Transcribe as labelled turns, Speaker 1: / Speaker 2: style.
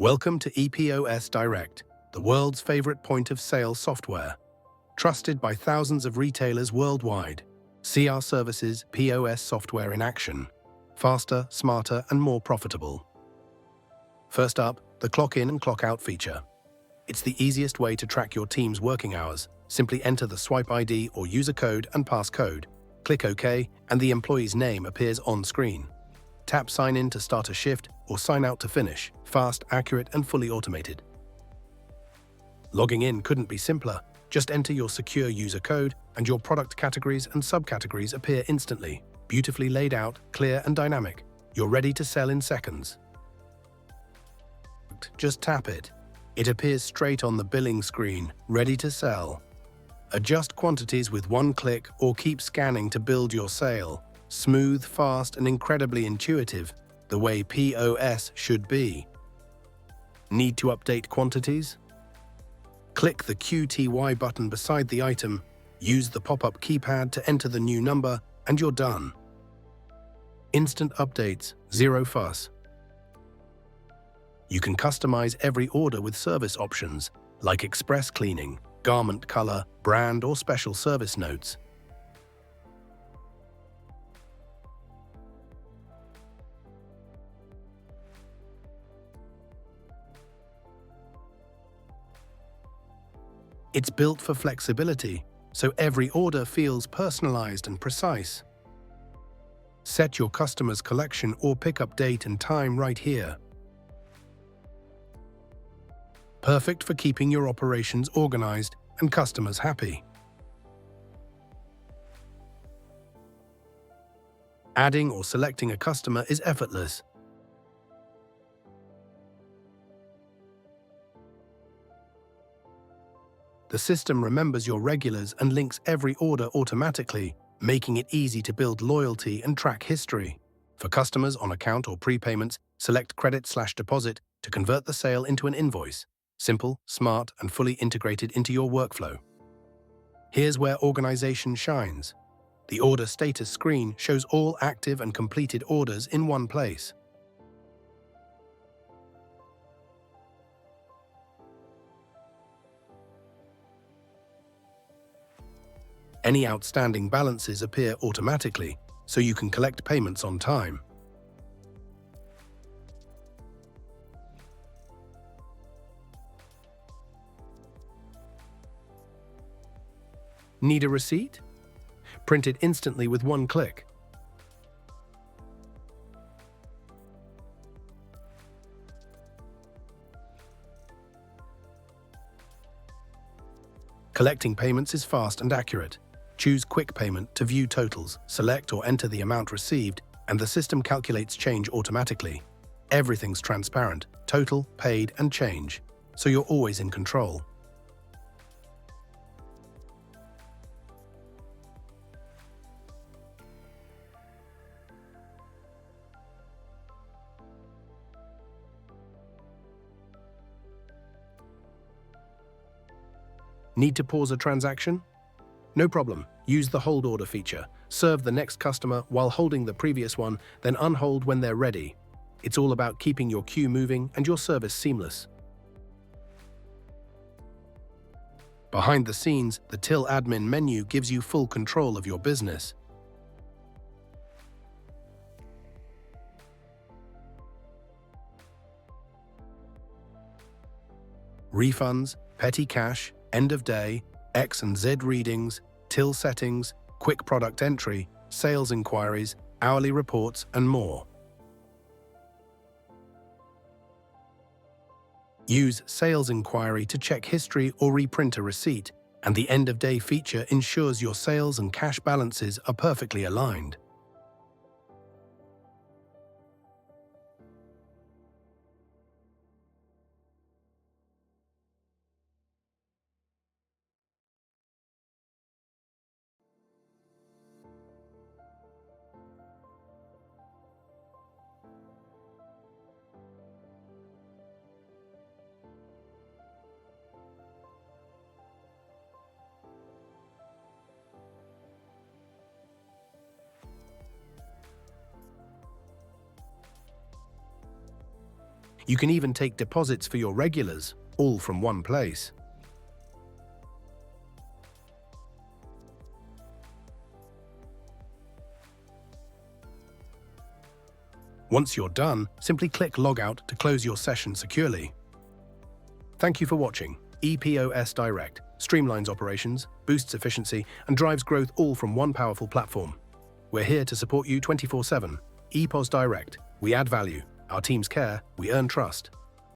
Speaker 1: Welcome to Epos Direct, the world's favorite point-of-sale software. Trusted by thousands of retailers worldwide. See our services POS software in action. Faster, smarter, and more profitable. First up, the clock in and clock out feature. It's the easiest way to track your team's working hours. Simply enter the swipe ID or user code and passcode. Click OK, and the employee's name appears on screen. Tap Sign In to start a shift or Sign Out to finish. Fast, accurate, and fully automated. Logging in couldn't be simpler. Just enter your secure user code and your product categories and subcategories appear instantly. Beautifully laid out, clear, and dynamic. You're ready to sell in seconds. Just tap it. It appears straight on the billing screen, ready to sell. Adjust quantities with one click or keep scanning to build your sale. Smooth, fast, and incredibly intuitive, the way POS should be. Need to update quantities? Click the QTY button beside the item, use the pop-up keypad to enter the new number, and you're done. Instant updates, zero fuss. You can customize every order with service options, like express cleaning, garment color, brand, or special service notes. It's built for flexibility, so every order feels personalized and precise. Set your customer's collection or pickup date and time right here. Perfect for keeping your operations organized and customers happy. Adding or selecting a customer is effortless. The system remembers your regulars and links every order automatically, making it easy to build loyalty and track history. For customers on account or prepayments, select credit/deposit to convert the sale into an invoice. Simple, smart, and fully integrated into your workflow. Here's where organization shines. The order status screen shows all active and completed orders in one place. Any outstanding balances appear automatically, so you can collect payments on time. Need a receipt? Print it instantly with one click. Collecting payments is fast and accurate. Choose Quick Payment to view totals, select or enter the amount received, and the system calculates change automatically. Everything's transparent, total, paid, and change, so you're always in control. Need to pause a transaction? No problem. Use the hold order feature. Serve the next customer while holding the previous one, then unhold when they're ready. It's all about keeping your queue moving and your service seamless. Behind the scenes, the Till Admin menu gives you full control of your business. Refunds, petty cash, end of day, X and Z readings, till settings, quick product entry, sales inquiries, hourly reports, and more. Use Sales Inquiry to check history or reprint a receipt, and the end of day feature ensures your sales and cash balances are perfectly aligned. You can even take deposits for your regulars, all from one place. Once you're done, simply click Logout to close your session securely. Thank you for watching. Epos Direct streamlines operations, boosts efficiency, and drives growth all from one powerful platform. We're here to support you 24/7. Epos Direct. We add value. Our teams care. We earn trust.